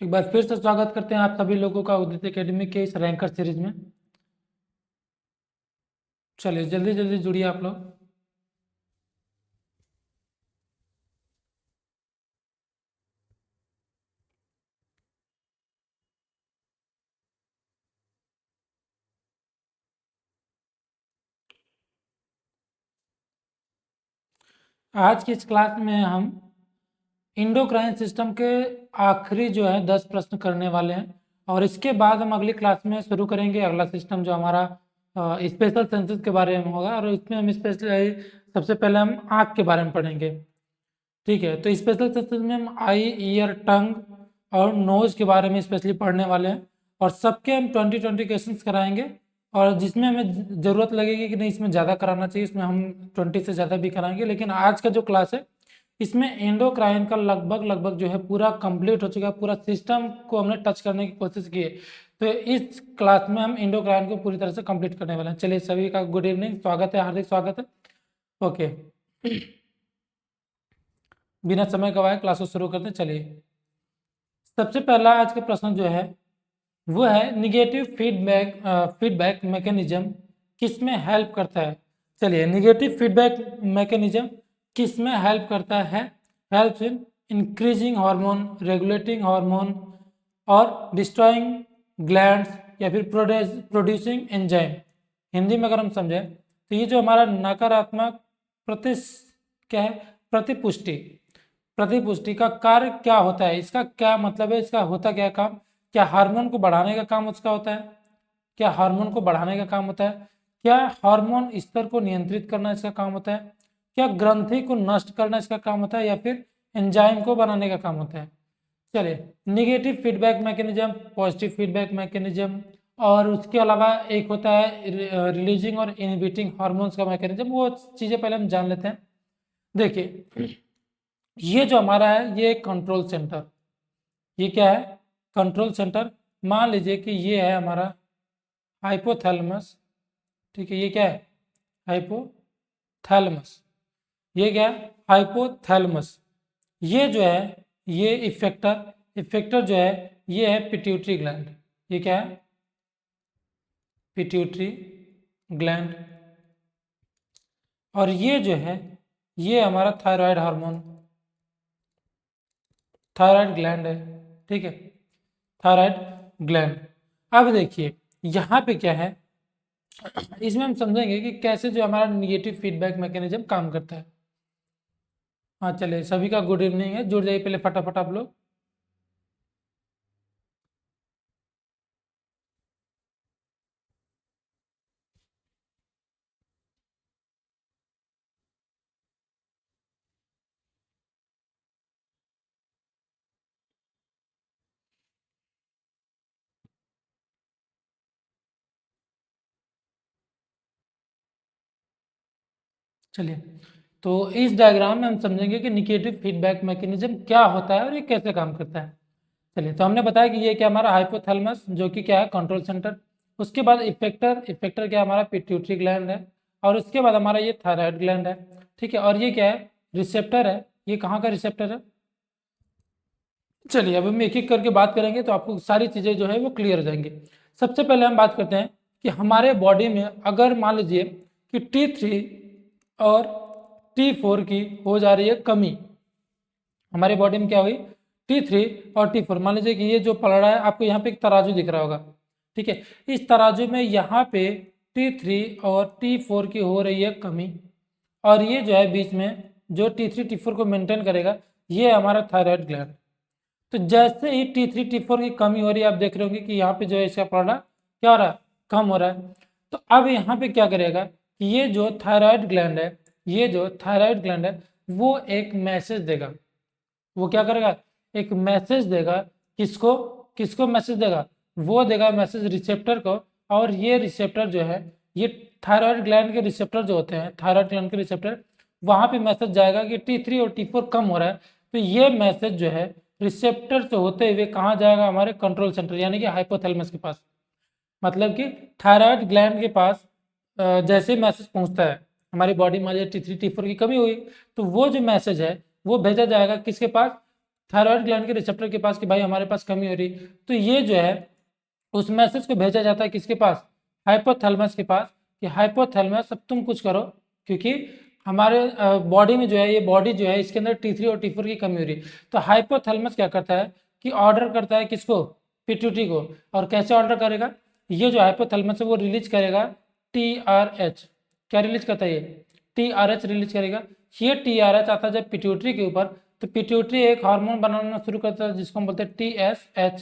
एक बार फिर से स्वागत करते हैं आप सभी लोगों का उदित एकेडमी के इस रैंकर सीरीज में। चलिए जल्दी जल्दी जुड़िए आप लोग। आज की इस क्लास में हम इंडोक्राइन सिस्टम के आखिरी जो है 10 प्रश्न करने वाले हैं और इसके बाद हम अगली क्लास में शुरू करेंगे अगला सिस्टम जो हमारा स्पेशल सेंसस के बारे में होगा और इसमें हम स्पेशली सबसे पहले हम आँख के बारे में पढ़ेंगे। ठीक है, तो स्पेशल सेंसस में हम आई, ईयर, टंग और नोज के बारे में स्पेशली पढ़ने वाले हैं और सबके हम 20 क्वेश्चन कराएंगे और जिसमें हमें ज़रूरत लगेगी कि नहीं इसमें ज़्यादा कराना चाहिए इसमें हम 20 से ज़्यादा भी कराएंगे। लेकिन आज का जो क्लास है इसमें एंडोक्राइन का लगभग जो है पूरा कंप्लीट हो चुका है, पूरा सिस्टम को हमने टच करने की कोशिश की है। तो इस क्लास में हम एंडोक्राइन को पूरी तरह से कंप्लीट करने वाले हैं। चलिए सभी का गुड इवनिंग, स्वागत है, हार्दिक स्वागत है। ओके, बिना समय गवाए क्लास को शुरू करते हैं। चलिए सबसे पहला आज का प्रश्न जो है वो है निगेटिव फीडबैक मैकेनिज्म किस में हेल्प करता है। चलिए निगेटिव फीडबैक मैकेनिज्म किस में हेल्प करता है? Helps in increasing hormone, regulating hormone और डिस्ट्रॉइंग ग्लैंड्स या फिर प्रोड्यूसिंग एंजाइम। हिंदी में अगर हम समझें तो ये जो हमारा नकारात्मक प्रतिस क्या है प्रतिपुष्टि प्रतिपुष्टि का कार्य क्या होता है, इसका क्या मतलब है, इसका होता क्या काम? क्या हार्मोन को बढ़ाने का काम उसका होता है? क्या हार्मोन को बढ़ाने का काम होता है? क्या हार्मोन स्तर को नियंत्रित करना इसका काम होता है? क्या ग्रंथि को नष्ट करना इसका काम होता है या फिर एंजाइम को बनाने का काम होता है? चलिए negative feedback mechanism, positive feedback mechanism और उसके अलावा एक होता है रिलीजिंग और इनहिबिटिंग हार्मोन्स का मैकेनिज्म। वो चीज़ें पहले हम जान लेते हैं। देखिए ये जो हमारा है ये कंट्रोल सेंटर, ये क्या है? Control centre. मान लीजिए कि ये है हमारा हाइपोथैलेमस। ठीक है, ये क्या है? हाइपोथैलेमस। ये क्या है? हाइपोथैलेमस। ये जो है ये इफेक्टर इफेक्टर जो है ये है पिट्यूटरी ग्लैंड। ये क्या है? Pituitary gland. और ये जो है ये हमारा थायराइड हार्मोन, थायराइड ग्लैंड है। ठीक है, थायराइड ग्लैंड। अब देखिए यहाँ पे क्या है, इसमें हम समझेंगे कि कैसे जो हमारा निगेटिव फीडबैक मैकेनिज्म काम करता है। हाँ चलिए सभी का गुड इवनिंग है, जुड़ जाइए पहले फटाफट आप लोग। चलिए तो इस डायग्राम में हम समझेंगे कि निगेटिव फीडबैक मैकेनिज्म क्या होता है और ये कैसे काम करता है। चलिए तो हमने बताया कि ये क्या हमारा हाइपोथैलेमस जो कि क्या है कंट्रोल सेंटर, उसके बाद इफेक्टर, इफेक्टर क्या हमारा पिट्यूटरी ग्लैंड है और उसके बाद हमारा ये थायराइड ग्लैंड है। ठीक है, और ये क्या है? रिसेप्टर है। ये कहाँ का रिसेप्टर है? चलिए अब हम एक एक करके बात करेंगे तो आपको सारी चीज़ें जो है वो क्लियर हो जाएंगी। सबसे पहले हम बात करते हैं कि हमारे बॉडी में अगर मान लीजिए कि T3 और T4 की हो जा रही है कमी, हमारे बॉडी में क्या हुई? T3 और T4। मान लीजिए कि ये जो पड़ रहा है आपको यहाँ पे एक तराजू दिख रहा होगा। ठीक है, इस तराजू में यहाँ पे T3 और T4 की हो रही है कमी और ये जो है बीच में जो T3 T4 को मेंटेन करेगा ये हमारा थायराइड ग्लैंड। तो जैसे ही T3 T4 की कमी हो रही है आप देख रहे होंगे कि यहाँ पे जो है इसका पढ़ना क्या हो रहा है? कम हो रहा है। तो अब यहाँ पे क्या करेगा कि ये जो थायराइड ग्लैंड है, ये जो थायराइड ग्लैंड है वो एक मैसेज देगा। वो क्या करेगा? एक मैसेज देगा। किसको? किसको मैसेज देगा? वो देगा मैसेज रिसेप्टर को। और ये रिसेप्टर जो है ये थायराइड ग्लैंड के रिसेप्टर जो होते हैं, थायराइड ग्लैंड के रिसेप्टर, वहां पे मैसेज जाएगा कि T3 और T4 कम हो रहा है। तो ये मैसेज जो है रिसेप्टर से होते हुए कहाँ जाएगा? हमारे कंट्रोल सेंटर यानी कि हाइपोथैलेमस के पास। मतलब कि थायराइड ग्लैंड के पास जैसे मैसेज पहुंचता है हमारी बॉडी में T3 T4 की कमी हुई तो वो जो मैसेज है वो भेजा जाएगा किसके पास? थायराइड ग्लैंड के रिसेप्टर के पास कि भाई हमारे पास कमी हो रही, तो ये जो है उस मैसेज को भेजा जाता है किसके पास, हाइपोथैलेमस के पास, कि हाइपोथैलेमस अब तुम कुछ करो, क्योंकि हमारे बॉडी में जो है, ये बॉडी जो है इसके अंदर T3 और T4 की कमी हो रही है। तो हाइपोथैलेमस क्या करता है कि ऑर्डर करता है किसको, पिट्यूटरी को। और कैसे ऑर्डर करेगा, ये जो हाइपोथैलेमस है वो रिलीज करेगा TRH। क्या रिलीज करता है ये, TRH रिलीज करेगा। ये TRH आता है जब पिट्यूटरी के ऊपर, तो पिट्यूटरी एक हार्मोन बनाना शुरू करता है जिसको हम बोलते हैं TSH,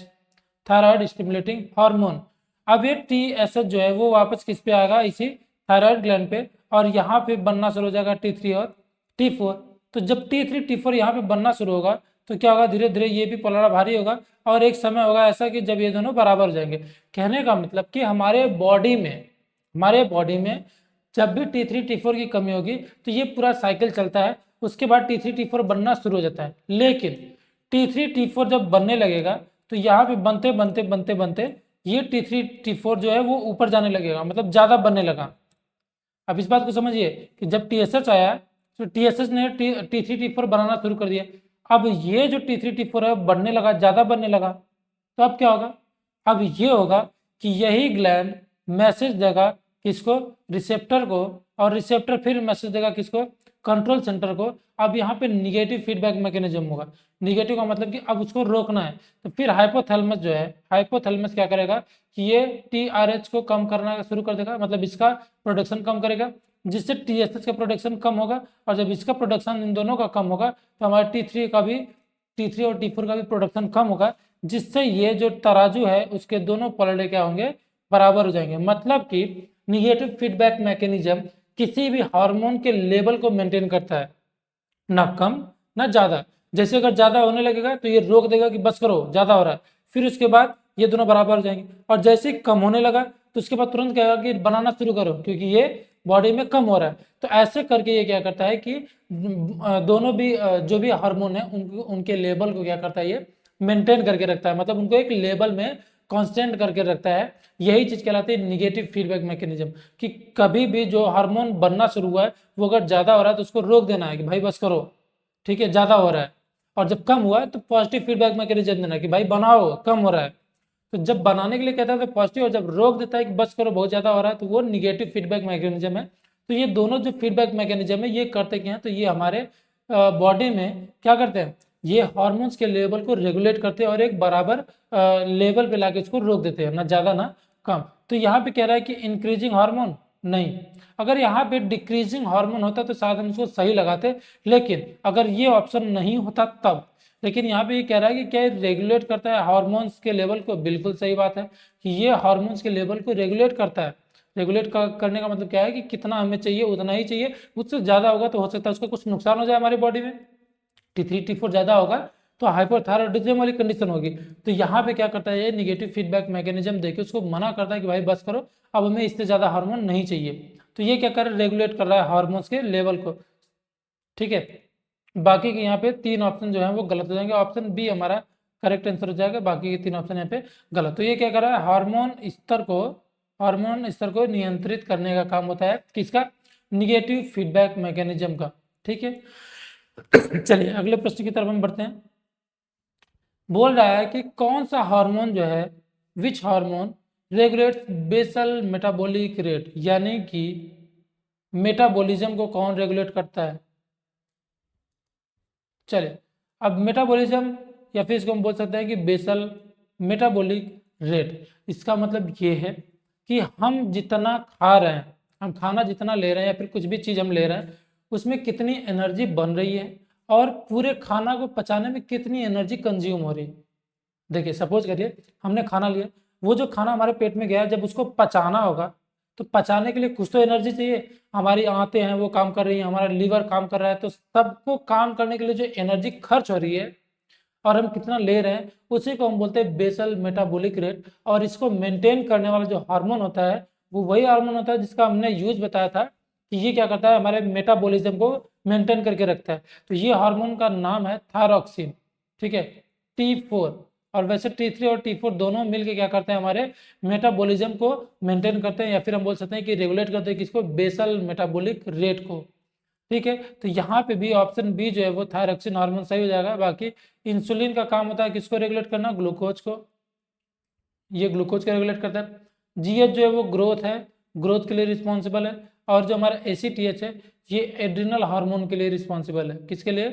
थायराइड स्टिमुलेटिंग हार्मोन। अब ये TSH जो है वो वापस किस पे आएगा, इसी थायराइड ग्लैंड पे, और यहाँ पे बनना शुरू हो जाएगा T3 और T4। तो जब T3 T4 यहाँ पे बनना शुरू होगा तो क्या होगा, धीरे धीरे ये भी पलड़ा भारी होगा, और एक समय होगा ऐसा कि जब ये दोनों बराबर हो जाएंगे। कहने का मतलब कि हमारे बॉडी में जब भी T3 T4 की कमी होगी तो ये पूरा साइकिल चलता है, उसके बाद T3 T4 बनना शुरू हो जाता है। लेकिन T3 T4 जब बनने लगेगा तो यहाँ पे बनते बनते बनते बनते ये T3 T4 जो है वो ऊपर जाने लगेगा, मतलब ज्यादा बनने लगा। अब इस बात को समझिए कि जब TSH आया तो TSH ने T3 T4 बनाना शुरू कर दिया। अब ये जो T3 T4 है बढ़ने लगा, ज्यादा बनने लगा, तो अब क्या होगा, अब ये होगा कि यही ग्लैंड मैसेज देगा किसको, रिसेप्टर को, और रिसेप्टर फिर मैसेज देगा किसको, कंट्रोल सेंटर को। अब यहाँ पे निगेटिव फीडबैक मैकेनिज्म होगा। निगेटिव का मतलब कि अब उसको रोकना है, तो फिर हाइपोथैलेमस जो है, हाइपोथैलेमस क्या करेगा कि ये TRH को कम करना शुरू कर देगा, मतलब इसका प्रोडक्शन कम करेगा, जिससे TSH का प्रोडक्शन कम होगा। और जब इसका प्रोडक्शन इन दोनों का कम होगा तो हमारे T3 और T4 का भी प्रोडक्शन कम होगा, जिससे ये जो तराजू है उसके दोनों पलड़े क्या होंगे, बराबर हो जाएंगे। मतलब कि निगेटिव फीडबैक मैकेनिज्म किसी भी हार्मोन के लेवल को मेंटेन करता है, ना कम ना ज्यादा। जैसे अगर ज्यादा होने लगेगा तो ये रोक देगा कि बस करो ज्यादा हो रहा है, फिर उसके बाद ये दोनों बराबर हो जाएंगे। और जैसे ही कम होने लगा तो उसके बाद तुरंत कहेगा कि बनाना शुरू करो, क्योंकि ये बॉडी में कम हो रहा है। तो ऐसे करके ये क्या करता है कि दोनों भी जो भी हार्मोन है उनके लेवल को क्या करता है, ये मेंटेन करके रखता है, मतलब उनको एक लेवल में कांस्टेंट करके रखता है। यही चीज कहलाती है निगेटिव फीडबैक मैकेनिज्म, कि कभी भी जो हार्मोन बनना शुरू हुआ है वो अगर ज्यादा हो रहा है तो उसको रोक देना है कि भाई बस करो, ठीक है, ज्यादा हो रहा है। और जब कम हुआ है तो पॉजिटिव फीडबैक मैकेनिज्म देना कि भाई बनाओ, कम हो रहा है। तो जब बनाने के लिए कहता है तो पॉजिटिव, और जब रोक देता है कि बस करो बहुत ज्यादा हो रहा है तो वो निगेटिव फीडबैक मैकेनिज्म है। तो ये दोनों जो फीडबैक मैकेनिज्म है ये करते क्या है, तो ये हमारे बॉडी में क्या करते हैं, ये हॉर्मोन्स के लेवल को रेगुलेट करते हैं और एक बराबर लेवल पे लाके इसको रोक देते हैं, ना ज्यादा ना कम। तो यहाँ पे कह रहा है कि इंक्रीजिंग हार्मोन नहीं, अगर यहाँ पे डिक्रीजिंग हार्मोन होता तो शायद हम उसको सही लगाते, लेकिन अगर ये ऑप्शन नहीं होता तब। लेकिन यहाँ पे ये कह रहा है कि क्या रेगुलेट करता है हार्मोन्स के लेवल को, बिल्कुल सही बात है कि ये हार्मोन्स के लेवल को रेगुलेट करता है। रेगुलेट करने का मतलब क्या है कि कितना हमें चाहिए उतना ही चाहिए, उससे ज्यादा होगा तो हो सकता है उसका कुछ नुकसान हो जाए हमारी बॉडी में। T3 T4 ज्यादा होगा तो हाइपोथायरॉयडिज्म वाली कंडीशन होगी। तो यहाँ पे क्या करता है, ये निगेटिव फीडबैक मैकेनिज्म देके उसको मना करता है कि भाई बस करो, अब हमें इससे ज्यादा हार्मोन नहीं चाहिए। तो ये क्या कर रहा है, रेगुलेट कर रहा है हार्मोन्स के लेवल को, ठीक है। बाकी के यहाँ पे तीन ऑप्शन जो है वो गलत हो जाएंगे, ऑप्शन बी हमारा करेक्ट आंसर हो जाएगा, बाकी के तीन ऑप्शन यहाँ पे गलत। तो ये क्या कर रहा है, हार्मोन स्तर को नियंत्रित करने का काम होता है किसका, निगेटिव फीडबैक मैकेनिज्म का, ठीक है। चलिए अगले प्रश्न की तरफ हम बढ़ते हैं। बोल रहा है कि कौन सा हार्मोन जो है, which hormone regulates basal metabolic rate, यानी कि मेटाबॉलिज्म को कौन रेगुलेट करता है। चलिए अब मेटाबॉलिज्म, या फिर इसको हम बोल सकते हैं कि बेसल मेटाबॉलिक रेट, इसका मतलब ये है कि हम जितना खा रहे हैं, हम खाना जितना ले रहे हैं या फिर कुछ भी चीज़ हम ले रहे हैं उसमें कितनी एनर्जी बन रही है और पूरे खाना को पचाने में कितनी एनर्जी कंज्यूम हो रही है। देखिए सपोज करिए हमने खाना लिया, वो जो खाना हमारे पेट में गया जब उसको पचाना होगा तो पचाने के लिए कुछ तो एनर्जी चाहिए। हमारी आंतें हैं वो काम कर रही हैं, हमारा लीवर काम कर रहा है, तो सबको काम करने के लिए जो एनर्जी खर्च हो रही है और हम कितना ले रहे हैं उसी को हम बोलते हैं बेसल मेटाबॉलिक रेट। और इसको मेंटेन करने वाला जो हार्मोन होता है वो वही हार्मोन होता है जिसका हमने यूज बताया था कि ये क्या करता है, हमारे मेटाबॉलिज्म को मेंटेन करके रखता है। तो ये हार्मोन का नाम है थायरॉक्सिन, ठीक है, T4। और वैसे T3 और T4 दोनों मिलके क्या करते हैं, हमारे मेटाबॉलिज्म को मेंटेन करते हैं, या फिर हम बोल सकते हैं कि रेगुलेट करते हैं किसको, बेसल मेटाबॉलिक रेट को। ठीक है, तो यहाँ पे भी ऑप्शन बी जो है वो थायरॉक्सिन हार्मोन सही हो जाएगा। बाकी इंसुलिन का काम होता है किसको रेगुलेट करना, ग्लूकोज को, ये ग्लूकोज को रेगुलेट करता है। जीएच जो है वो ग्रोथ है, ग्रोथ के लिए रिस्पॉन्सिबल है। और जो हमारा एसीटीएच है ये एड्रिनल हार्मोन के लिए रिस्पॉन्सिबल है, किसके लिए,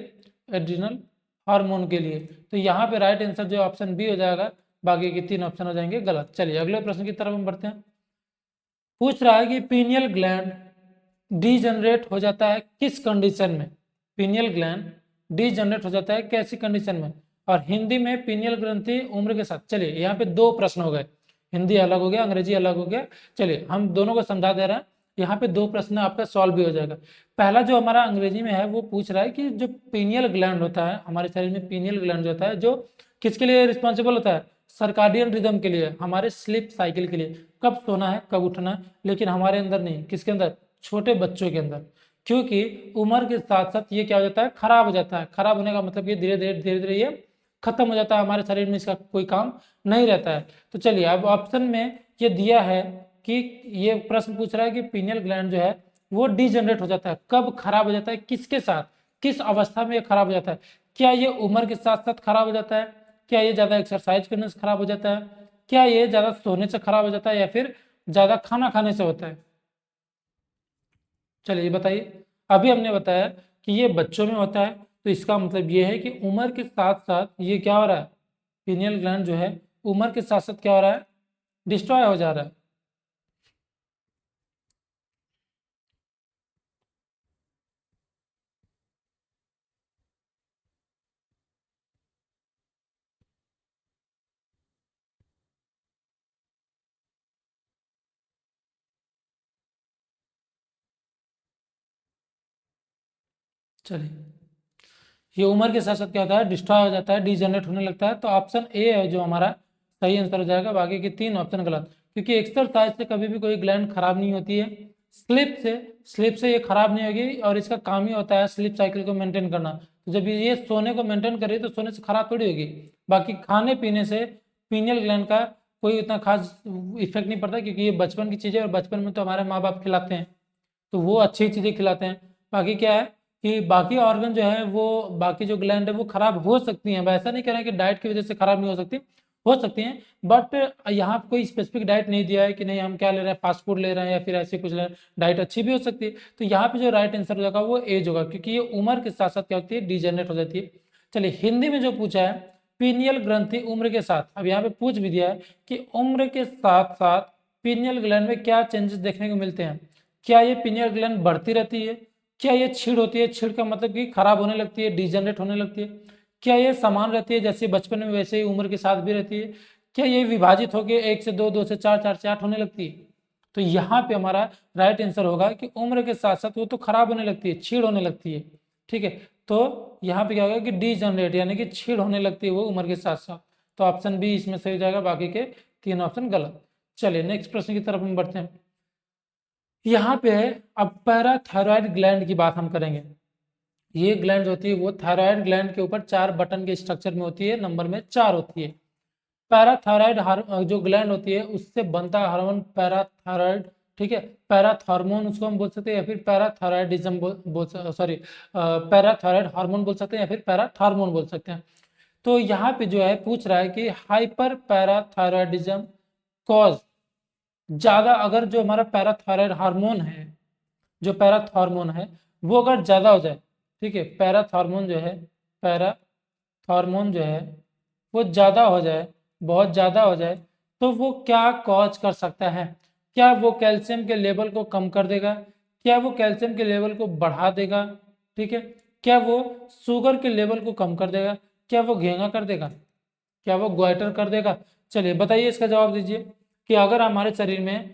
एड्रिनल हार्मोन के लिए। तो यहाँ पे राइट आंसर जो ऑप्शन बी हो जाएगा, बाकी के 3 ऑप्शन हो जाएंगे गलत। चलिए अगले प्रश्न की तरफ हम बढ़ते हैं। पूछ रहा है कि पीनियल ग्लैंड डीजनरेट हो जाता है किस कंडीशन में, पीनियल ग्लैंड डीजनरेट हो जाता है कैसी कंडीशन में। और हिंदी में पीनियल ग्रंथि उम्र के साथ, चलिए यहाँ पे 2 प्रश्न हो गए, हिंदी अलग हो गया, अंग्रेजी अलग हो गया। चलिए हम दोनों को समझा दे रहे हैं, यहाँ पे 2 प्रश्न आपका सॉल्व भी हो जाएगा। पहला जो हमारा अंग्रेजी में है वो पूछ रहा है कि जो पीनियल ग्लैंड होता है हमारे शरीर में, पीनियल ग्लैंड जो होता है जो किसके लिए रिस्पॉन्सिबल होता है, सर्काडियन रिदम के लिए, हमारे स्लीप साइकिल के लिए, कब सोना है कब उठना है। लेकिन हमारे अंदर नहीं, किसके अंदर, छोटे बच्चों के अंदर। क्योंकि उम्र के साथ साथ ये क्या हो जाता है, खराब हो जाता है। खराब होने का मतलब ये धीरे धीरे ये खत्म हो जाता है, हमारे शरीर में इसका कोई काम नहीं रहता है। तो चलिए अब ऑप्शन में ये दिया है कि ये प्रश्न पूछ रहा है कि पीनियल ग्लैंड जो है वो डिजनरेट हो जाता है, कब खराब हो जाता है, किसके साथ, किस अवस्था में ये खराब हो जाता है। क्या ये उम्र के साथ साथ खराब हो जाता है, क्या ये ज्यादा एक्सरसाइज करने से खराब हो जाता है, क्या ये ज्यादा सोने से खराब हो जाता है, या फिर ज्यादा खाना खाने से होता है। चलिए बताइए। अभी हमने बताया कि ये बच्चों में होता है, तो इसका मतलब ये है कि उम्र के साथ साथ ये क्या हो रहा है, पीनियल ग्लैंड जो है उम्र के साथ साथ क्या हो रहा है, डिस्ट्रॉय हो जा रहा है। चलिए ये उम्र के साथ साथ क्या होता है, डिस्ट्रॉय हो जाता है, डिजनरेट होने लगता है। तो ऑप्शन ए है जो हमारा सही आंसर हो जाएगा, बाकी के 3 ऑप्शन गलत। क्योंकि एक्सरसाइज से कभी भी कोई ग्लैंड खराब नहीं होती है, स्लिप से ये खराब नहीं होगी, और इसका काम ही होता है स्लिप साइकिल को मेंटेन करना। तो जब ये सोने को मेंटेन करे तो सोने से खराब थोड़ी होगी। बाकी खाने पीने से पीनियल ग्लैंड का कोई इतना खास इफेक्ट नहीं पड़ता, क्योंकि ये बचपन की चीज़ है और बचपन में तो हमारे माँ बाप खिलाते हैं, तो वो अच्छी चीज़ें खिलाते हैं। बाकी क्या है कि बाकी ऑर्गन जो है वो, बाकी जो ग्लैंड है वो खराब हो सकती हैं। वैसा नहीं कह रहे हैं कि डाइट की वजह से खराब नहीं हो सकती हैं। बट यहाँ पे कोई स्पेसिफिक डाइट नहीं दिया है कि नहीं हम क्या ले रहे हैं, फास्ट फूड ले रहे हैं या फिर ऐसे कुछ ले रहे हैं। डाइट अच्छी भी हो सकती है। तो यहाँ पे जो राइट आंसर हो जाएगा वो एज होगा, क्योंकि ये उम्र के साथ साथ क्या होती है, डिजेनरेट हो जाती है। चलिए हिंदी में जो पूछा है, पीनियल ग्रंथि उम्र के साथ, अब यहाँ पे पूछ भी दिया है कि उम्र के साथ साथ पीनियल ग्लैंड में क्या चेंजेस देखने को मिलते हैं। क्या ये पीनियल ग्लैंड बढ़ती रहती है, क्या ये छीड़ होती है, छीड़ का मतलब कि खराब होने लगती है, डिजनरेट होने लगती है, क्या ये समान रहती है जैसे बचपन में वैसे ही उम्र के साथ भी रहती है, क्या ये विभाजित होकर 1 से 2, 2 से 4, 4 से 8 होने लगती है। तो यहाँ पे हमारा राइट आंसर होगा कि उम्र के साथ साथ वो तो खराब होने लगती है, छीड़ होने लगती है। ठीक है, तो यहाँ पे क्या होगा कि डिजनरेट यानी कि छीड़ होने लगती है वो उम्र के साथ साथ। तो ऑप्शन बी इसमें सही हो जाएगा, बाकी के 3 ऑप्शन गलत। चलिए नेक्स्ट प्रश्न की तरफ हम बढ़ते हैं। यहाँ पे अब पैराथायरॉयड ग्लैंड की बात हम करेंगे। ये ग्लैंड होती है वो थायराइड ग्लैंड के ऊपर 4 बटन के स्ट्रक्चर में होती है, नंबर में 4 होती है। पैराथायरॉयड जो ग्लैंड होती है उससे बनता है हार्मोन पैराथायरॉयड। ठीक है, पैराथॉर्मोन उसको हम बोल सकते हैं, या फिर पैराथायरॉयडिज्म बोल सॉरी पैराथायरॉयड हार्मोन बोल सकते हैं, या फिर पैराथॉर्मोन बोल सकते हैं। तो यहाँ पे जो है पूछ रहा है कि हाइपर पैराथायरॉयडिज्म कॉज, ज्यादा अगर जो हमारा पैराथायरॉयड हार्मोन है, जो पैराथॉर्मोन है वो अगर ज्यादा हो जाए, ठीक है, पैराथॉर्मोन जो है, पैराथॉर्मोन जो है वो ज्यादा हो जाए, बहुत ज्यादा हो जाए, तो वो क्या कॉज कर सकता है। क्या वो कैल्शियम के लेवल को कम कर देगा, क्या वो कैल्शियम के लेवल को बढ़ा देगा, ठीक है, क्या वो शुगर के लेवल को कम कर देगा, क्या वो घेंगा कर देगा, क्या वो ग्वाइटर कर देगा। चलिए बताइए इसका जवाब दीजिए कि अगर हमारे शरीर में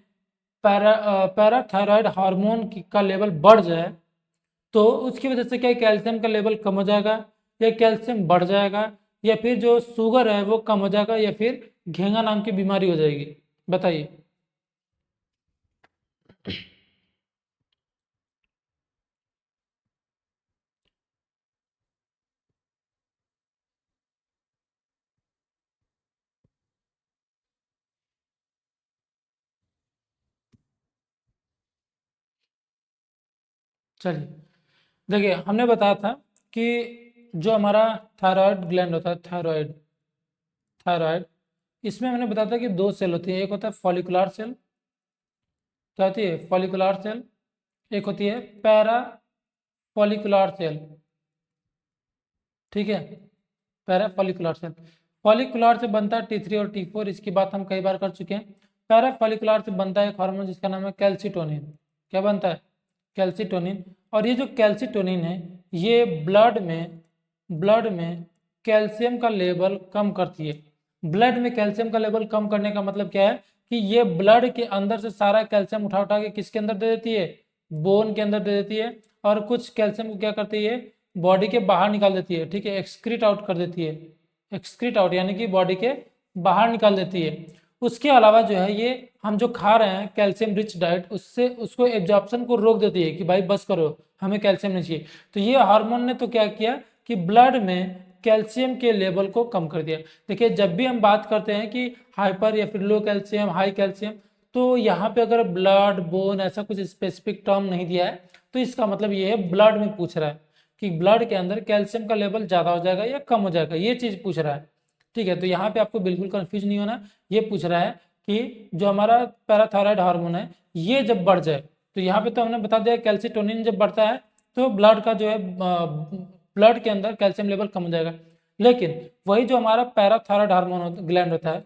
पैराथायरॉयड हार्मोन का लेवल बढ़ जाए तो उसकी वजह से क्या कैल्शियम का लेवल कम हो जाएगा, या कैल्शियम बढ़ जाएगा, या फिर जो शुगर है वो कम हो जाएगा, या फिर घेंगा नाम की बीमारी हो जाएगी। बताइए। चलिए देखिए हमने बताया था कि जो हमारा थायराइड ग्लैंड होता है, थायराइड थायराइड इसमें हमने बताया था कि दो सेल होती है, एक होता है फॉलिकुलर सेल, क्या होती है फॉलिकुलर सेल, एक होती है पैरा फॉलिकुलर सेल। ठीक है, पैरा फॉलिकुलर सेल, फॉलिकुलर से बनता है T3 और T4, इसकी बात हम कई बार कर चुके हैं। पैरा फॉलिकुलर से बनता है एक हार्मोन जिसका नाम है कैल्सिटोनिन। क्या बनता है कैल्सिटोनिन। और ये जो कैल्सिटोनिन है ये ब्लड में कैल्शियम का लेवल कम करती है। ब्लड में कैल्शियम का लेवल कम करने का मतलब क्या है कि ये ब्लड के अंदर से सारा कैल्शियम उठा उठा के किसके अंदर दे देती है, बोन के अंदर दे देती है, और कुछ कैल्शियम को क्या करती है बॉडी के बाहर निकाल देती है। ठीक है, एक्सक्रीट आउट कर देती है, एक्सक्रीट आउट यानी कि बॉडी के बाहर निकाल देती है। उसके अलावा जो है ये हम जो खा रहे हैं कैल्शियम रिच डाइट, उससे उसको एब्जॉर्प्शन को रोक देती है कि भाई बस करो हमें कैल्शियम नहीं चाहिए। तो ये हार्मोन ने तो क्या किया कि ब्लड में कैल्शियम के लेवल को कम कर दिया। देखिए जब भी हम बात करते हैं कि हाइपर या फिर लो कैल्शियम हाई कैल्शियम, तो यहाँ पे अगर ब्लड बोन ऐसा कुछ स्पेसिफिक टर्म नहीं दिया है तो इसका मतलब ये है ब्लड में पूछ रहा है कि ब्लड के अंदर कैल्शियम का लेवल ज़्यादा हो जाएगा या कम हो जाएगा, ये चीज़ पूछ रहा है। ठीक है, तो यहाँ पे आपको बिल्कुल कंफ्यूज नहीं होना, ये पूछ रहा है कि जो हमारा पैराथायराइड हार्मोन है ये जब बढ़ जाए, तो यहाँ पे तो हमने बता दिया कैल्सिटोनिन जब बढ़ता है तो ब्लड का जो है ब्लड के अंदर कैल्शियम लेवल कम हो जाएगा। लेकिन वही जो हमारा पैराथायराइड हार्मोन ग्लैंड होता है,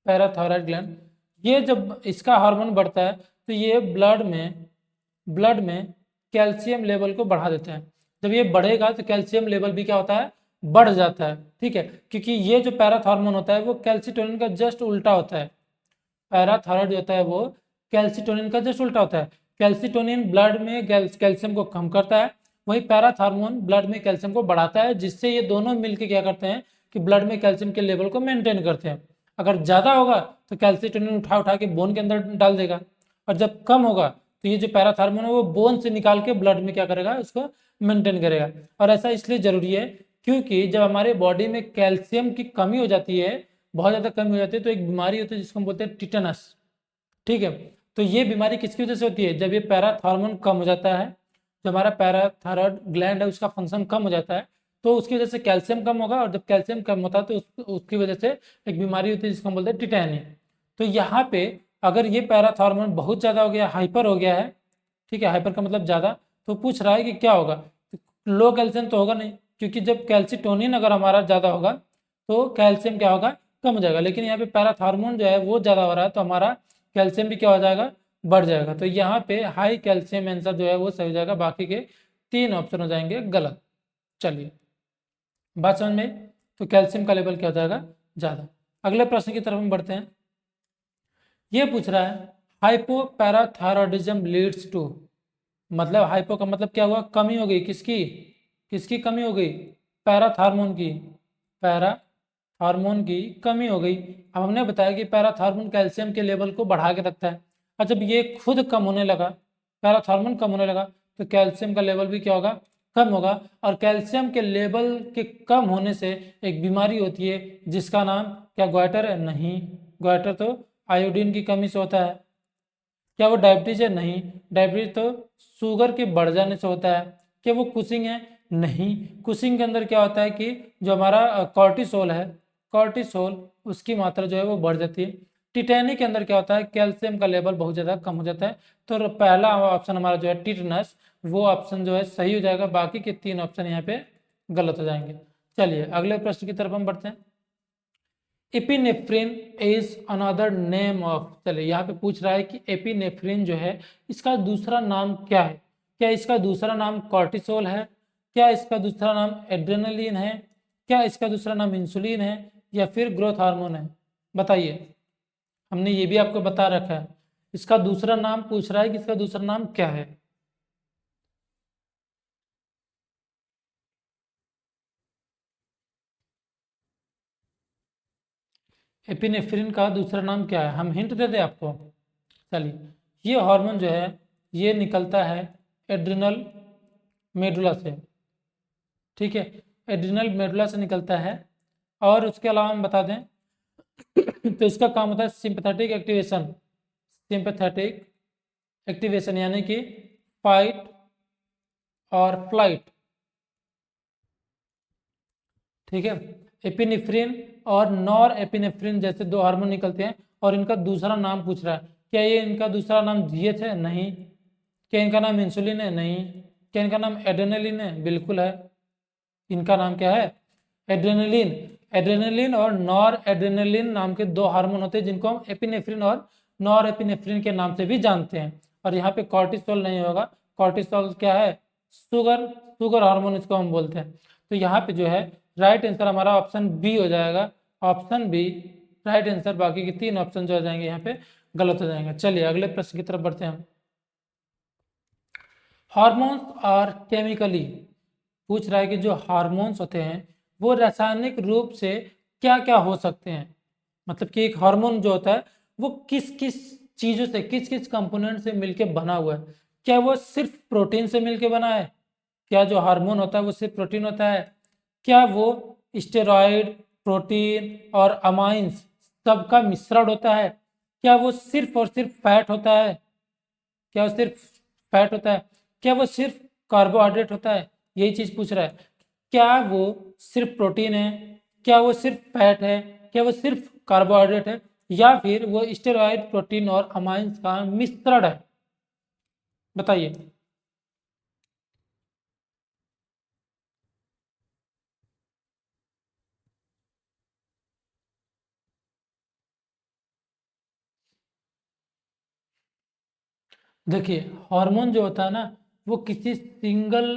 पैराथायराइड ग्लैंड, ये जब इसका हार्मोन बढ़ता है तो ये ब्लड में कैल्शियम लेवल को बढ़ा देता है। जब ये बढ़ेगा तो कैल्शियम लेवल भी क्या होता है बढ़ जाता है। ठीक है, क्योंकि ये जो पैराथार्मोन होता है वो कैल्सिटोनिन का जस्ट उल्टा होता है। पैराथायराइड जो होता है वो कैल्सिटोनिन का जस्ट उल्टा होता है। कैल्सिटोनिन ब्लड में कैल्शियम को कम करता है, वही पैराथार्मोन ब्लड में कैल्शियम को बढ़ाता है, जिससे ये दोनों मिलकर क्या करते हैं कि ब्लड में कैल्शियम के लेवल को मेंटेन करते हैं। अगर ज़्यादा होगा तो कैल्सिटोनिन उठा उठा के बोन के अंदर डाल देगा, और जब कम होगा तो ये जो पैराथार्मोन है वो बोन से निकाल के ब्लड में क्या करेगा उसको मेंटेन करेगा। और ऐसा इसलिए जरूरी है क्योंकि जब हमारे बॉडी में कैल्शियम की कमी हो जाती है, बहुत ज़्यादा कमी हो जाती है, तो एक बीमारी होती है जिसको हम बोलते हैं टिटेनस। ठीक है, तो ये बीमारी किसकी वजह से होती है, जब ये पैराथार्मोन कम हो जाता है, जो हमारा पैराथायराइड ग्लैंड है उसका फंक्शन कम हो जाता है, तो उसकी वजह से कैल्शियम कम होगा, और जब कैल्शियम कम होता है तो उसकी वजह से एक बीमारी होती है जिसको हम बोलते हैं टिटेनी। तो यहाँ पे अगर ये पैराथार्मोन बहुत ज़्यादा हो गया, हाइपर हो गया है, ठीक है हाइपर का मतलब ज़्यादा, तो पूछ रहा है कि क्या होगा, लो कैल्शियम तो होगा नहीं, क्योंकि जब कैल्सिटोनिन अगर हमारा ज़्यादा होगा तो कैल्शियम क्या होगा कम हो जाएगा। लेकिन यहाँ पे पैराथार्मोन जो है वो ज़्यादा हो रहा है तो हमारा कैल्शियम भी क्या हो जाएगा बढ़ जाएगा। तो यहाँ पे हाई कैल्शियम आंसर जो है वो सही हो जाएगा, बाकी के तीन ऑप्शन हो जाएंगे गलत। चलिए बात समझ में, तो कैल्शियम का लेवल क्या हो जाएगा ज़्यादा। अगले प्रश्न की तरफ हम बढ़ते हैं। ये पूछ रहा है हाइपोपैराथायरॉयडिज्म लीड्स टू, मतलब हाइपो का मतलब क्या हुआ कमी हो गई, किसकी किसकी कमी हो गई, पैराथार्मोन की, पैराथार्मोन की कमी हो गई। अब हमने बताया कि पैराथार्मोन कैल्शियम के लेवल को बढ़ा के रखता है, और जब ये खुद कम होने लगा, पैराथार्मोन कम होने लगा, तो कैल्शियम का लेवल भी क्या होगा कम होगा। और कैल्शियम के लेवल के कम होने से एक बीमारी होती है जिसका नाम क्या ग्वाइटर है, नहीं ग्वाइटर तो आयोडीन की कमी से होता है। क्या वो डायबिटीज है, नहीं डायबिटीज तो शुगर के बढ़ जाने से होता है। क्या वो कुशिंग है, नहीं कुशिंग के अंदर क्या होता है कि जो हमारा कॉर्टिसोल है, कॉर्टिसोल उसकी मात्रा जो है वो बढ़ जाती है। टिटेनी के अंदर क्या होता है कैल्शियम का लेवल बहुत ज़्यादा कम हो जाता है। तो पहला ऑप्शन हमारा जो है टिटनस, वो ऑप्शन जो है सही हो जाएगा, बाकी के तीन ऑप्शन यहाँ पे गलत हो जाएंगे। चलिए अगले प्रश्न की तरफ हम बढ़ते हैं। Epinephrine is another name of, चलिए यहाँ पे पूछ रहा है कि एपिनेफ्रिन जो है इसका दूसरा नाम क्या है। क्या इसका दूसरा नाम कॉर्टिसोल है, क्या इसका दूसरा नाम एड्रेनलिन है, क्या इसका दूसरा नाम इंसुलिन है, या फिर ग्रोथ हार्मोन है, बताइए। हमने ये भी आपको बता रखा है, इसका दूसरा नाम पूछ रहा है कि इसका दूसरा नाम क्या है। एपिनेफ्रिन का दूसरा नाम क्या है, हम हिंट दे दें आपको। चलिए ये हार्मोन जो है ये निकलता है एड्रिनल मेडुला से, ठीक है एड्रिनल मेडुला से निकलता है। और उसके अलावा हम बता दें तो इसका काम होता है सिंपैथेटिक एक्टिवेशन, सिंपैथेटिक एक्टिवेशन यानी कि फाइट और फ्लाइट, ठीक है। एपिनेफ्रिन और नॉर एपिनेफ्रिन जैसे दो हार्मोन निकलते हैं और इनका दूसरा नाम पूछ रहा है। क्या ये इनका दूसरा नाम जीएच है? नहीं। क्या इनका नाम इंसुलिन है? नहीं। क्या इनका नाम एड्रेनलिन है? बिल्कुल है। इनका नाम क्या है? एड्रेनलिन। एड्रेनलिन और नॉर एड्रेनलिन नाम के दो हार्मोन होते हैं जिनको हम एपिनेफ्रिन और नॉर एपिनेफ्रिन के नाम से भी जानते हैं। और यहाँ पे कॉर्टिसोल नहीं होगा। कॉर्टिसोल क्या है? शुगर, शुगर हार्मोन इसको हम बोलते हैं। तो यहाँ पे जो है राइट आंसर हमारा ऑप्शन बी हो जाएगा। Option B right answer. बाकी के तीन ऑप्शन जो हो जाएंगे यहाँ पे गलत हो जाएंगे। चलिए अगले प्रश्न की तरफ बढ़ते हैं हम। हार्मोन्स और केमिकली पूछ रहा है कि जो हार्मोन्स होते हैं वो रासायनिक रूप से क्या क्या हो सकते हैं। मतलब कि एक हार्मोन जो होता है वो किस किस चीजों से, किस किस कंपोनेंट से मिलके बना हुआ है। क्या वो सिर्फ प्रोटीन से मिलके बना है? क्या जो हार्मोन होता है वो सिर्फ प्रोटीन होता है? क्या वो स्टेरॉइड, प्रोटीन और अमाइंस सबका मिश्रण होता है? क्या वो सिर्फ और सिर्फ फैट होता है? क्या वो सिर्फ फैट होता है? क्या वो सिर्फ कार्बोहाइड्रेट होता है? यही चीज पूछ रहा है। क्या वो सिर्फ प्रोटीन है? क्या वो सिर्फ फैट है? क्या वो सिर्फ कार्बोहाइड्रेट है? या फिर वो स्टेरॉइड, प्रोटीन और अमाइंस का मिश्रण है? बताइए। देखिए हार्मोन जो होता है ना वो किसी सिंगल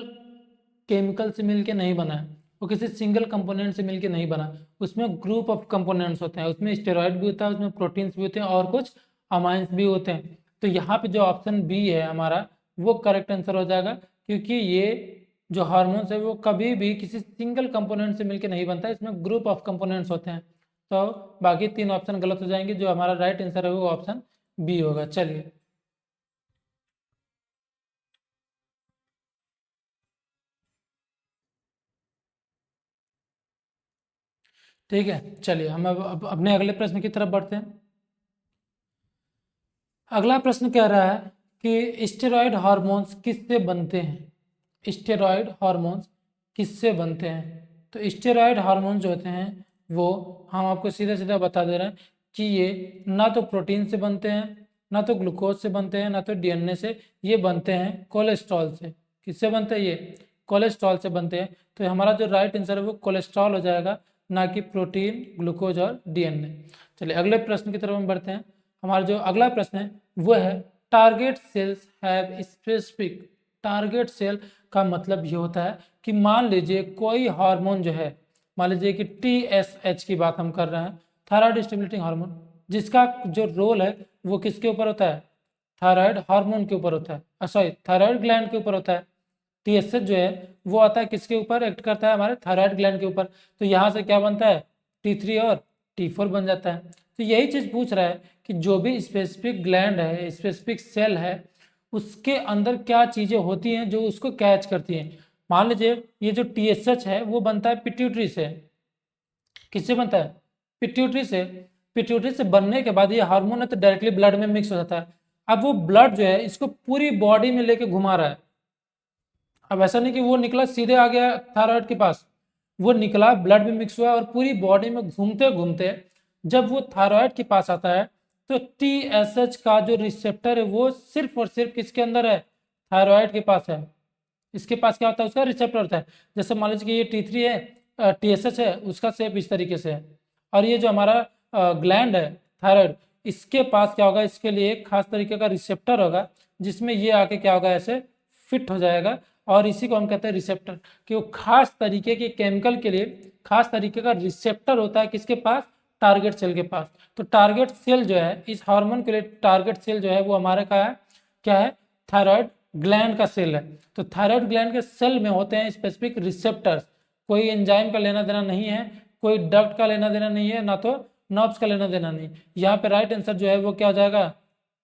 केमिकल से मिलके नहीं बना है, वो किसी सिंगल कंपोनेंट से मिलके नहीं बना। उसमें ग्रुप ऑफ कंपोनेंट्स होते हैं, उसमें स्टेरॉइड भी होता है, उसमें प्रोटीन्स भी होते हैं और कुछ अमाइंस भी होते हैं। तो यहाँ पे जो ऑप्शन बी है हमारा वो करेक्ट आंसर हो जाएगा, क्योंकि ये जो हार्मोन्स है वो कभी भी किसी सिंगल कंपोनेंट से मिलके नहीं बनता, इसमें ग्रुप ऑफ कंपोनेंट्स होते हैं। तो बाकी तीन ऑप्शन गलत हो जाएंगे, जो हमारा राइट आंसर है वो ऑप्शन बी होगा। चलिए ठीक है, चलिए हम अब अपने अगले प्रश्न की तरफ बढ़ते हैं। अगला प्रश्न कह रहा है कि स्टेरॉइड हार्मोन्स किससे बनते हैं? स्टेरॉइड हार्मोन्स किससे बनते हैं? तो स्टेरॉइड हार्मोन्स जो होते हैं वो हम आपको सीधा सीधा बता दे रहे हैं कि ये ना तो प्रोटीन से बनते हैं, ना तो ग्लूकोज से बनते हैं, ना तो डीएनए से। ये बनते हैं कोलेस्ट्रॉल से। किससे बनते हैं? ये कोलेस्ट्रॉल से बनते हैं। तो हमारा जो राइट आंसर है वो कोलेस्ट्रॉल हो जाएगा, ना कि प्रोटीन, ग्लूकोज और डीएनए। चलिए अगले प्रश्न की तरफ हम बढ़ते हैं। हमारा जो अगला प्रश्न है वो है target sales have specific. Target sale का मतलब ये होता है कि मान लीजिए कोई हार्मोन जो है, मान लीजिए कि TSH की बात हम कर रहे हैं, थायराइड स्टिमुलेटिंग हार्मोन, जिसका जो रोल है वो किसके ऊपर होता है? थायराइड हार्मोन के ऊपर होता है, सॉरी थायराइड ग्लैंड के ऊपर होता है। TSH जो है वो आता है किसके ऊपर? एक्ट करता है हमारे थायराइड ग्लैंड के ऊपर। तो यहाँ से क्या बनता है? T3 और T4 बन जाता है। तो यही चीज पूछ रहा है कि जो भी स्पेसिफिक ग्लैंड है, स्पेसिफिक सेल है, उसके अंदर क्या चीजें होती हैं जो उसको कैच करती हैं। मान लीजिए ये जो TSH है वो बनता है पिट्यूटरी से। किससे बनता है? पिट्यूटरी से। पिट्यूटरी से बनने के बाद ये हार्मोन है तो डायरेक्टली ब्लड में मिक्स हो जाता है। अब वो ब्लड जो है इसको पूरी बॉडी में लेके घुमा रहा है। अब ऐसा नहीं कि वो निकला सीधे आ गया थायराइड के पास, वो निकला ब्लड में मिक्स हुआ और पूरी बॉडी में घूमते घूमते जब वो थायराइड के पास आता है तो TSH का जो रिसेप्टर है वो सिर्फ और सिर्फ किसके अंदर है? थायराइड के पास है। इसके पास क्या होता है? उसका रिसेप्टर होता है। जैसे मान लीजिए कि ये T3 है, TSH है, उसका शेप इस तरीके से है। और ये जो हमारा ग्लैंड है थायराइड, इसके पास क्या होगा? इसके लिए एक खास तरीके का रिसेप्टर होगा जिसमें ये आके क्या होगा? ऐसे फिट हो जाएगा। और इसी को हम कहते हैं रिसेप्टर, कि वो खास तरीके के केमिकल के लिए खास तरीके का रिसेप्टर होता है किसके पास? टारगेट सेल के पास। तो टारगेट सेल जो है इस हार्मोन के लिए, टारगेट सेल जो है वो हमारे का है क्या है? थायराइड ग्लैंड का सेल है। तो थायराइड ग्लैंड के सेल में होते हैं स्पेसिफिक रिसेप्टर्स। कोई एंजाइम का लेना देना नहीं है, कोई डक्ट का लेना देना नहीं है, ना तो नर्व्स का लेना देना नहीं। यहाँ पे राइट आंसर जो है वो क्या हो जाएगा?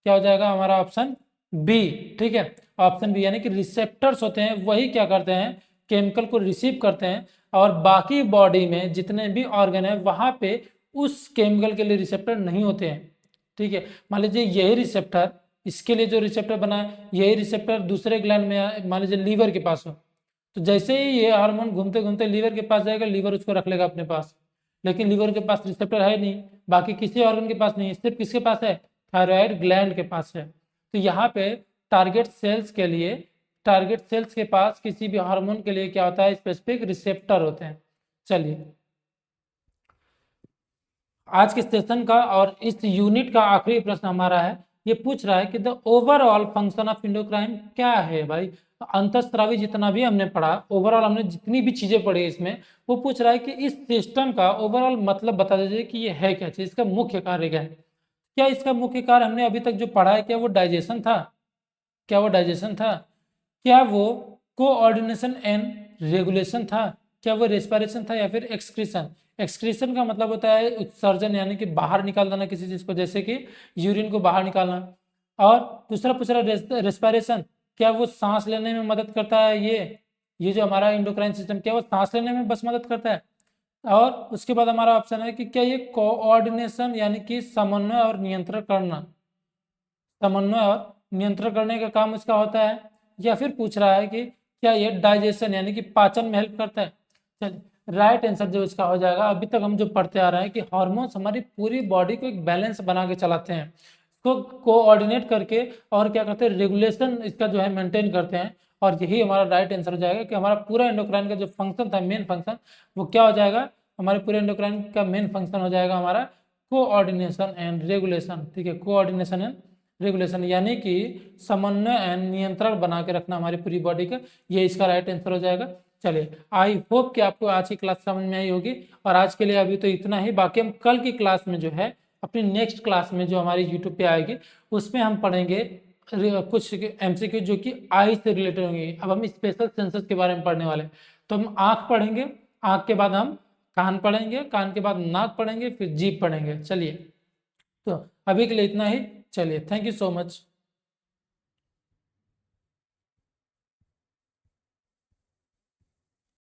क्या हो जाएगा हमारा? Option B. ठीक है, ऑप्शन बी, यानी कि रिसेप्टर्स होते हैं वही क्या करते हैं? केमिकल को रिसीव करते हैं। और बाकी बॉडी में जितने भी ऑर्गन है वहां पे उस केमिकल के लिए रिसेप्टर नहीं होते हैं। ठीक है, मान लीजिए यही रिसेप्टर इसके लिए जो रिसेप्टर बना है, यही रिसेप्टर दूसरे ग्लैंड में मान लीजिए लीवर के पास हो, तो जैसे ही ये हार्मोन घूमते घूमते लीवर के पास जाएगा, लीवर उसको रख लेगा अपने पास। लेकिन लीवर के पास रिसेप्टर है नहीं, बाकी किसी ऑर्गन के पास नहीं है, सिर्फ किसके पास है, थायराइड ग्लैंड के पास है। तो यहाँ पे टारगेट सेल्स के लिए, टारगेट सेल्स के पास किसी भी हार्मोन के लिए क्या होता है, स्पेसिफिक रिसेप्टर होते हैं। चलिए, आज के सेशन का और इस यूनिट का आखिरी प्रश्न हमारा है, ये पूछ रहा है कि the overall function of endocrine क्या है। भाई अंतःस्रावी जितना भी हमने पढ़ा, ओवरऑल हमने जितनी भी चीजें पढ़ी इसमें, वो पूछ रहा है कि इस सिस्टम का ओवरऑल मतलब बता दीजिए कि ये है क्या चीज, इसका मुख्य कार्य क्या है। क्या इसका मुख्य कार्य हमने अभी तक जो पढ़ा है, क्या वो डाइजेशन था, क्या वो डाइजेशन था, क्या वो कोऑर्डिनेशन एंड रेगुलेशन था, क्या वो रेस्पिरेशन था, या फिर एक्सक्रीशन। एक्सक्रीशन का मतलब होता है उत्सर्जन, यानी कि बाहर निकाल देना किसी चीज को, जैसे कि यूरिन को बाहर निकालना। और दूसरा पूछ रहा है रेस्पिरेशन, क्या वो सांस लेने में मदद करता है, ये जो हमारा इंडोक्राइन सिस्टम, क्या वो सांस लेने में बस मदद करता है। और उसके बाद हमारा ऑप्शन है कि क्या ये कोऑर्डिनेशन यानी कि समन्वय और नियंत्रण करना, समन्वय और नियंत्रण करने का काम इसका होता है। या फिर पूछ रहा है कि क्या ये डाइजेशन यानी कि पाचन में हेल्प करता है। चलिए, राइट आंसर जो इसका हो जाएगा, अभी तक हम जो पढ़ते आ रहे हैं कि हार्मोन्स हमारी पूरी बॉडी को एक बैलेंस बना के चलाते हैं, इसको कोऑर्डिनेट करके और क्या करते हैं, रेगुलेशन इसका जो है मेंटेन करते हैं। और यही हमारा राइट आंसर हो जाएगा कि हमारा पूरा एंडोक्राइन का जो फंक्शन था, मेन फंक्शन, वो क्या हो जाएगा, हमारे पूरे एंडोक्राइन का मेन फंक्शन हो जाएगा हमारा कोऑर्डिनेशन एंड रेगुलेशन। ठीक है, कोऑर्डिनेशन एंड रेगुलेशन यानी कि समन्वय एंड नियंत्रण बना के रखना हमारी पूरी बॉडी का, ये इसका राइट आंसर हो जाएगा। चलिए, आई होप कि आपको आज की क्लास समझ में आई होगी। और आज के लिए अभी तो इतना ही, बाकी हम कल की क्लास में जो है, अपनी नेक्स्ट क्लास में जो हमारी यूट्यूब पे आएगी, उसमें हम पढ़ेंगे कुछ एमसीक्यू जो कि आई से रिलेटेड होंगे। अब हम स्पेशल सेंसस के बारे में पढ़ने वाले हैं। तो हम आँख पढ़ेंगे, आँख के बाद हम कान पढ़ेंगे, कान के बाद नाक पढ़ेंगे, फिर जीभ पढ़ेंगे। चलिए, तो अभी के लिए इतना ही। चलिए, थैंक यू सो मच।